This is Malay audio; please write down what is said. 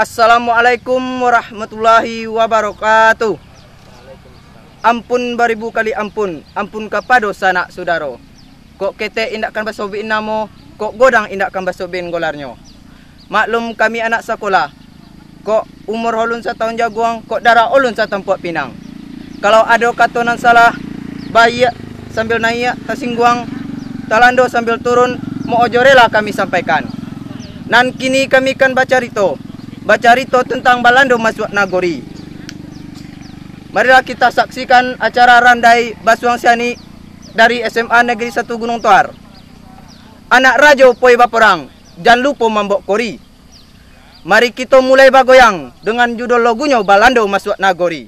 Assalamualaikum warahmatullahi wabarakatuh. Ampun beribu kali ampun, ampun kepada sanak saudara. Kok kete indakkan basobin namo, kok godang indakkan basobin golarnyo. Maklum kami anak sekolah. Kok umur holun setahun jaguang, kok darah olun setempat pinang. Kalau ada katonan salah, bayi sambil naik, tasingguang, talando sambil turun, mau ojorela kami sampaikan. Nan kini kami kan baca rito tentang Balando masuk Nagori. Marilah kita saksikan acara randai Basuang Siani dari SMA Negeri 1 Gunung Toar. Anak rajo poi baperang, jangan lupa mambok kori. Mari kita mulai bagoyang dengan judul lagunya Balando masuk Nagori.